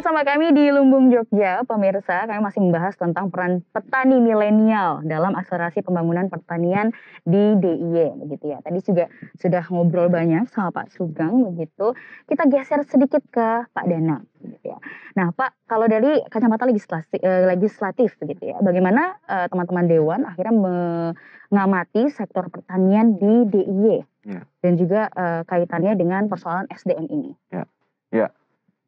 bersama kami di Lumbung Jogja, pemirsa. Kami masih membahas tentang peran petani milenial dalam akselerasi pembangunan pertanian di DIY, begitu ya. Tadi juga sudah ngobrol banyak sama Pak Sugeng, begitu. Kita geser sedikit ke Pak Danang, begitu ya. Nah, Pak, kalau dari kacamata legislatif, begitu ya, bagaimana teman-teman Dewan akhirnya mengamati sektor pertanian di DIY dan juga kaitannya dengan persoalan SDM ini? Ya.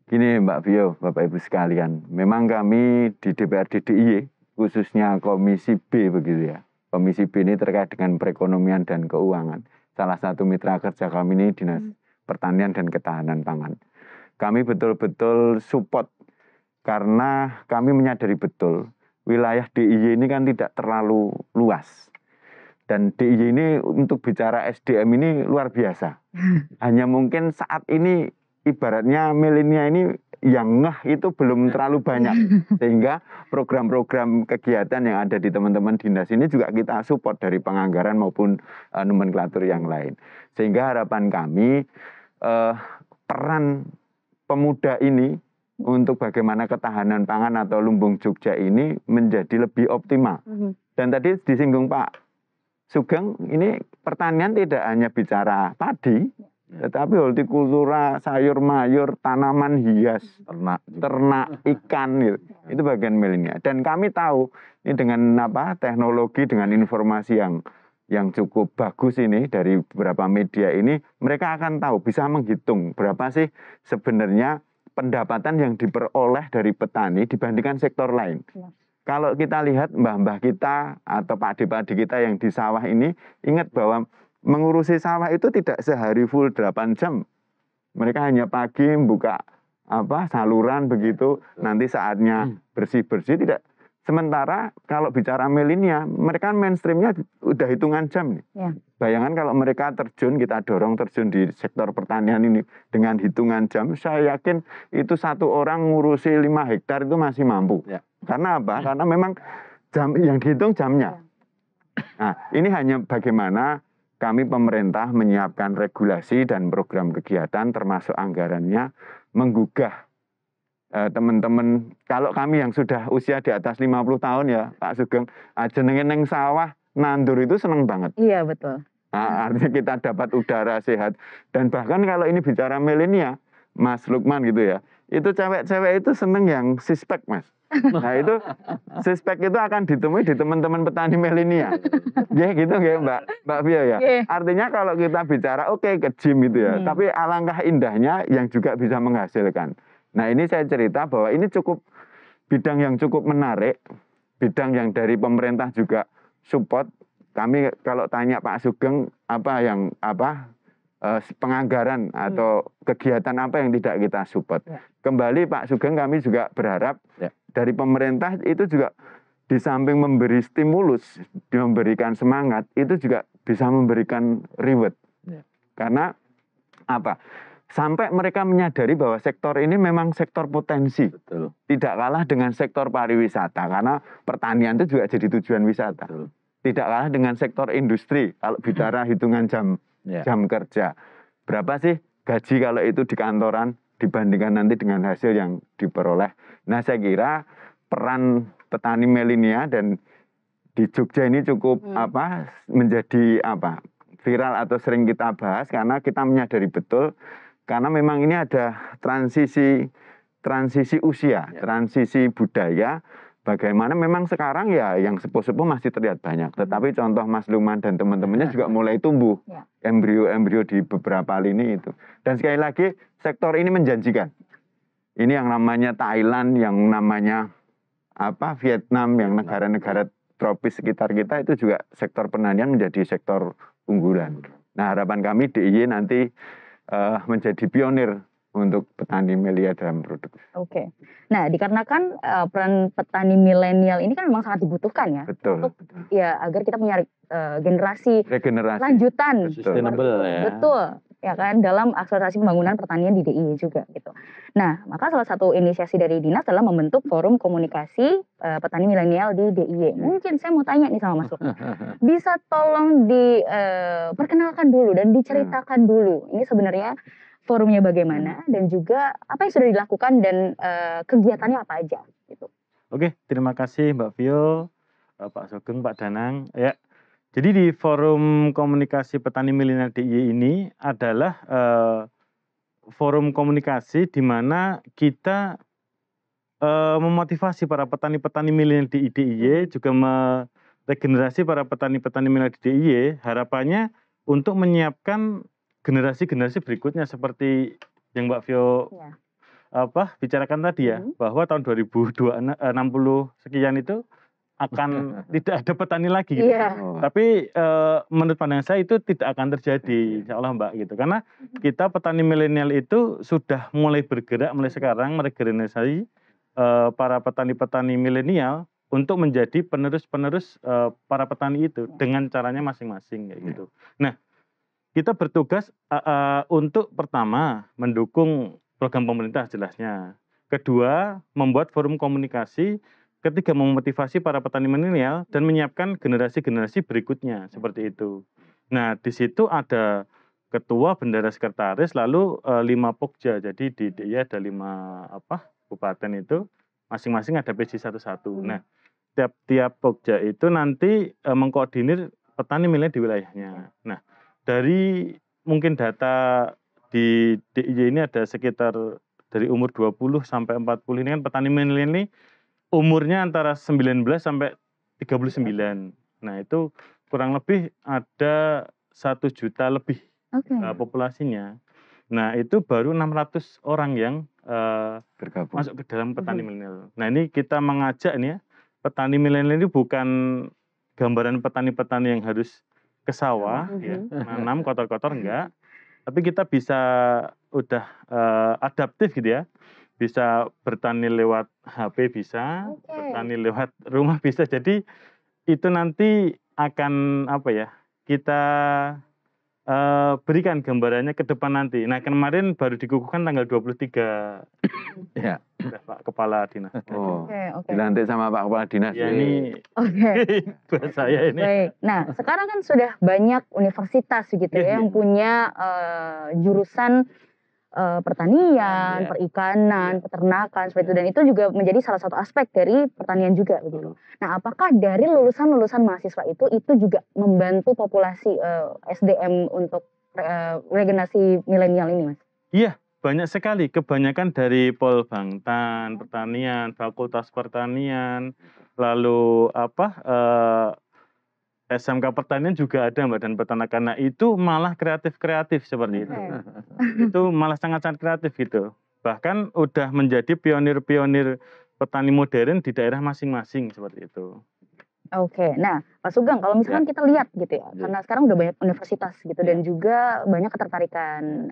Gini Mbak Vio, Bapak Ibu sekalian, memang kami di DPRD DIY, khususnya Komisi B begitu ya. Komisi B ini terkait dengan perekonomian dan keuangan. Salah satu mitra kerja kami ini Dinas Pertanian dan Ketahanan Pangan. Kami betul-betul support karena kami menyadari betul wilayah DIY ini kan tidak terlalu luas. Dan DIY ini untuk bicara SDM ini luar biasa. Hanya mungkin saat ini ibaratnya milenial ini yang ngeh itu belum terlalu banyak. Sehingga program-program kegiatan yang ada di teman-teman dinas ini juga kita support dari penganggaran maupun nomenklatur yang lain. Sehingga harapan kami peran pemuda ini untuk bagaimana ketahanan pangan atau Lumbung Jogja ini menjadi lebih optimal. Dan tadi disinggung Pak Sugeng, ini pertanian tidak hanya bicara padi, tetapi hortikultura, sayur mayur, tanaman hias, ternak ikan gitu. Itu bagian milenial. Dan kami tahu ini dengan teknologi, dengan informasi yang cukup bagus ini dari beberapa media ini, mereka akan tahu, bisa menghitung berapa sih sebenarnya pendapatan yang diperoleh dari petani dibandingkan sektor lain. Kalau kita lihat mbah-mbah kita atau pakde-pakde kita yang di sawah ini, ingat bahwa mengurusi sawah itu tidak sehari full 8 jam. Mereka hanya pagi buka saluran begitu, nanti saatnya bersih-bersih tidak. Sementara kalau bicara milenial, mereka mainstreamnya udah hitungan jam nih. Ya. Bayangkan kalau mereka terjun, kita dorong terjun di sektor pertanian ini dengan hitungan jam, saya yakin itu satu orang ngurusi 5 hektar itu masih mampu. Ya. Karena apa? Karena memang jam yang dihitung jamnya. Nah, ini hanya bagaimana kami pemerintah menyiapkan regulasi dan program kegiatan termasuk anggarannya menggugah teman-teman. Kalau kami yang sudah usia di atas 50 tahun ya Pak Sugeng, jenenge neng sawah nandur itu seneng banget. Iya betul. Nah, artinya kita dapat udara sehat. Dan bahkan kalau ini bicara milenial, Mas Lukman gitu ya, itu cewek-cewek itu seneng yang sispek Mas. Nah itu sispek itu akan ditemui di teman-teman petani milenial. Ya gitu ya Mbak Vio ya. Artinya kalau kita bicara ke gym gitu ya, tapi alangkah indahnya yang juga bisa menghasilkan. Nah ini saya cerita bahwa ini cukup bidang yang cukup menarik, bidang yang dari pemerintah juga support. Kami kalau tanya Pak Sugeng penganggaran atau kegiatan apa yang tidak kita support. Kembali Pak Sugeng, kami juga berharap dari pemerintah itu juga di samping memberi stimulus, memberikan semangat, itu juga bisa memberikan reward. Karena apa? Sampai mereka menyadari bahwa sektor ini memang sektor potensi. Betul. Tidak kalah dengan sektor pariwisata, karena pertanian itu juga jadi tujuan wisata. Betul. Tidak kalah dengan sektor industri, kalau bicara hitungan jam kerja. Berapa sih gaji kalau itu di kantoran dibandingkan nanti dengan hasil yang diperoleh. Nah saya kira peran petani milenial dan di Jogja ini cukup menjadi viral atau sering kita bahas karena kita menyadari betul karena memang ini ada transisi usia, transisi budaya. Bagaimana memang sekarang ya yang sepuh-sepuh masih terlihat banyak. Tetapi contoh Mas Luman dan teman-temannya juga mulai tumbuh. Embrio-embrio di beberapa lini itu. Dan sekali lagi sektor ini menjanjikan. Ini yang namanya Thailand, yang namanya Vietnam, yang negara-negara tropis sekitar kita itu juga sektor pertanian menjadi sektor unggulan. Nah harapan kami DIY nanti menjadi pionir untuk petani milenial dalam produksi. Oke. Nah, dikarenakan peran petani milenial ini kan memang sangat dibutuhkan ya. Betul. Untuk ya agar kita punya generasi regenerasi lanjutan. Sustainable ya. Betul. Ya kan, dalam akselerasi pembangunan pertanian di DIY juga gitu. Nah, maka salah satu inisiasi dari Dinas adalah membentuk forum komunikasi petani milenial di DIY. Mungkin saya mau tanya nih sama Mas Lukman. Bisa tolong diperkenalkan dulu dan diceritakan dulu. Ini sebenarnya forumnya bagaimana, dan juga apa yang sudah dilakukan dan kegiatannya apa aja gitu. Oke, terima kasih Mbak Vio, Pak Sugeng, Pak Danang. Ya, jadi di forum komunikasi petani milenial DIY ini adalah forum komunikasi di mana kita memotivasi para petani-petani milenial di DIY, juga meregenerasi para petani-petani milenial di DIY, harapannya untuk menyiapkan generasi-generasi berikutnya seperti yang Mbak Vio Ya. bicarakan tadi ya, bahwa tahun 2060 sekian itu akan tidak ada petani lagi gitu. Iya. Tapi menurut pandangan saya itu tidak akan terjadi, insya Allah Mbak gitu. Karena kita petani milenial itu sudah mulai bergerak mulai sekarang meregenerasi para petani-petani milenial untuk menjadi penerus-penerus para petani itu dengan caranya masing-masing kayak gitu. Nah, kita bertugas untuk pertama mendukung program pemerintah jelasnya. Kedua, membuat forum komunikasi. Ketiga, memotivasi para petani milenial dan menyiapkan generasi-generasi berikutnya seperti itu. Nah, di situ ada ketua, bendara, sekretaris, lalu 5 pokja. Jadi di DIY ada 5 kabupaten itu, masing-masing ada PJ satu-satu. Nah, tiap pokja itu nanti mengkoordinir petani milenial di wilayahnya. Nah, dari mungkin data di DIY ini ada sekitar dari umur 20 sampai 40 ini kan petani milenial ini umurnya antara 19 sampai 39. Nah, itu kurang lebih ada 1 juta lebih populasinya. Nah, itu baru 600 orang yang masuk ke dalam petani milenial. Nah, ini kita mengajak ini ya, petani milenial ini bukan gambaran petani-petani yang harus ke sawah, ya, nanam kotor-kotor enggak. Tapi kita bisa udah adaptif gitu ya. Bisa bertani lewat HP bisa, bertani lewat rumah bisa. Jadi itu nanti akan kita berikan gambarannya ke depan nanti. Nah, kemarin baru dikukuhkan tanggal 23 Ya. Pak Kepala Dinas. Dilantik sama Pak Kepala Dinas. Ya, ini buat saya ini. Baik. Nah, sekarang kan sudah banyak universitas gitu ya yang punya jurusan pertanian, perikanan, peternakan seperti itu, dan itu juga menjadi salah satu aspek dari pertanian juga begitu. Nah, apakah dari lulusan mahasiswa itu juga membantu populasi SDM untuk regenerasi milenial ini, Mas? Iya, banyak sekali. Kebanyakan dari Polbangtan, pertanian, Fakultas Pertanian, lalu SMK Pertanian juga ada Mbak, dan peternakan. Nah, itu malah kreatif seperti itu. Itu malah sangat-sangat kreatif gitu. Bahkan udah menjadi pionir-pionir petani modern di daerah masing-masing seperti itu. Oke, nah Pak Sugeng, kalau misalkan kita lihat gitu ya, karena sekarang udah banyak universitas gitu dan juga banyak ketertarikan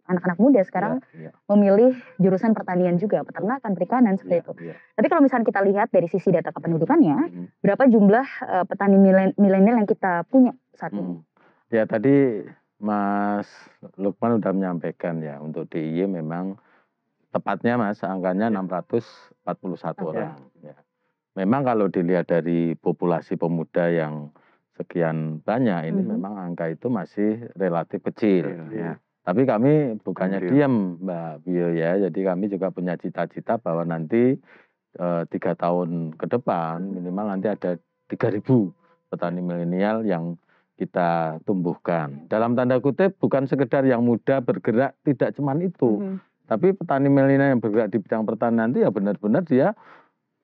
anak-anak muda sekarang memilih jurusan pertanian juga, peternakan, perikanan seperti itu. Tapi kalau misalnya kita lihat dari sisi data kependudukannya, berapa jumlah petani milenial yang kita punya saat ini? Ya, tadi Mas Lukman udah menyampaikan ya, untuk DIY memang tepatnya Mas angkanya 641 orang. Ya. Memang kalau dilihat dari populasi pemuda yang sekian banyak ini memang angka itu masih relatif kecil. Tapi kami bukannya diam Mbak Bio ya, jadi kami juga punya cita-cita bahwa nanti 3 tahun ke depan minimal nanti ada 3.000 petani milenial yang kita tumbuhkan. Dalam tanda kutip bukan sekedar yang muda bergerak, tidak cuman itu. Tapi petani milenial yang bergerak di bidang pertanian itu ya benar-benar dia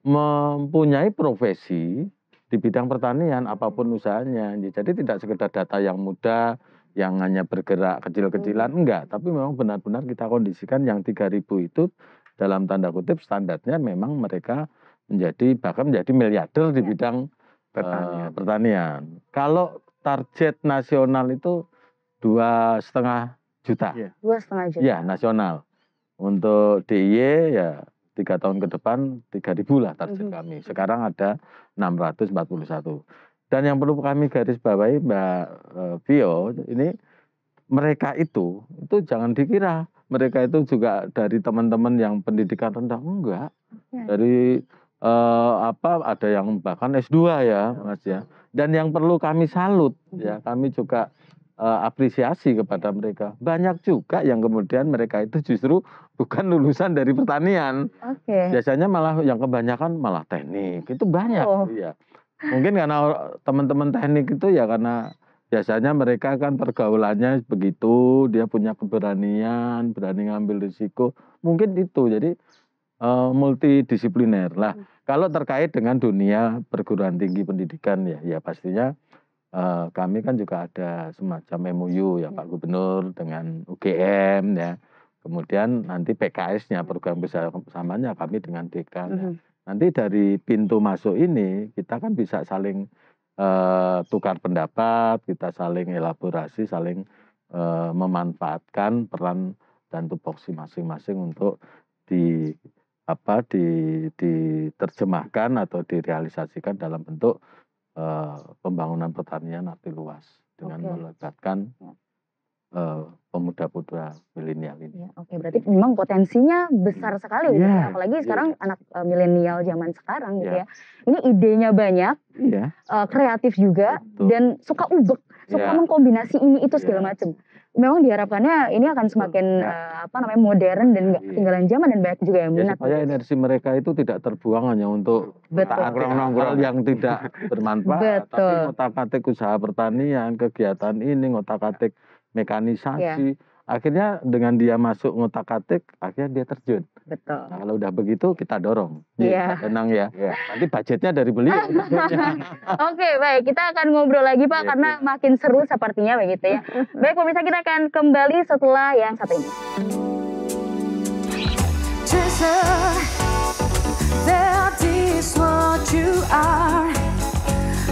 mempunyai profesi di bidang pertanian apapun usahanya. Jadi tidak sekedar data yang muda yang hanya bergerak kecil-kecilan, enggak. Tapi memang benar-benar kita kondisikan yang 3.000 itu dalam tanda kutip standarnya memang mereka bahkan menjadi miliarder di bidang pertanian. Kalau target nasional itu 2,5 juta. 2,5 juta. Ya, nasional. Untuk DIY ya 3 tahun ke depan 3.000 lah target kami. Sekarang ada 641. Dan yang perlu kami garis bawahi Mbak Vio, ini mereka itu jangan dikira mereka itu juga dari teman-teman yang pendidikan rendah, enggak. Dari ada yang bahkan S2 ya Mas ya. Dan yang perlu kami salut ya, kami juga apresiasi kepada mereka. Banyak juga yang kemudian mereka itu justru bukan lulusan dari pertanian. Oke. Biasanya malah yang kebanyakan malah teknik. Itu banyak. Oh. Iya. Mungkin karena teman-teman teknik itu ya karena biasanya mereka kan pergaulannya begitu, dia punya keberanian, berani ngambil risiko. Mungkin itu. Jadi multidisipliner. Lah, kalau terkait dengan dunia perguruan tinggi pendidikan ya pastinya kami kan juga ada semacam MOU ya Pak Gubernur dengan UGM ya. Kemudian nanti PKS-nya program bersamanya kami dengan dekan. Ya. Nanti dari pintu masuk ini kita kan bisa saling tukar pendapat, kita saling elaborasi, saling memanfaatkan peran dan tupoksi masing-masing untuk diterjemahkan atau direalisasikan dalam bentuk pembangunan pertanian arti luas dengan melibatkan pemuda-pemuda milenial ini. Ya, oke, berarti memang potensinya besar sekali, gitu ya. Apalagi sekarang anak milenial zaman sekarang gitu ya. Ini idenya banyak, kreatif juga, dan suka ubek, suka mengkombinasi ini itu segala macam. Memang diharapkannya ini akan semakin modern dan nggak ketinggalan zaman dan banyak juga yang minat. Supaya energi mereka itu tidak terbuang hanya untuk nongkrong yang tidak bermanfaat, tapi ngotak-atik usaha pertanian, kegiatan ini, ngotak-atik mekanisasi. Akhirnya dengan dia masuk ngotak-atik, akhirnya dia terjun. Betul. Nah, kalau udah begitu kita dorong. Tenang ya. Nanti budgetnya dari beliau. Oke, baik. Kita akan ngobrol lagi Pak karena makin seru sepertinya begitu ya. Baik, pemirsa, kita akan kembali setelah yang satu ini. That is what you are.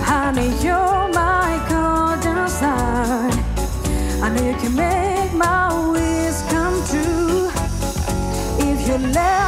Honey, you're my golden star. I know you can make my wish come true if you let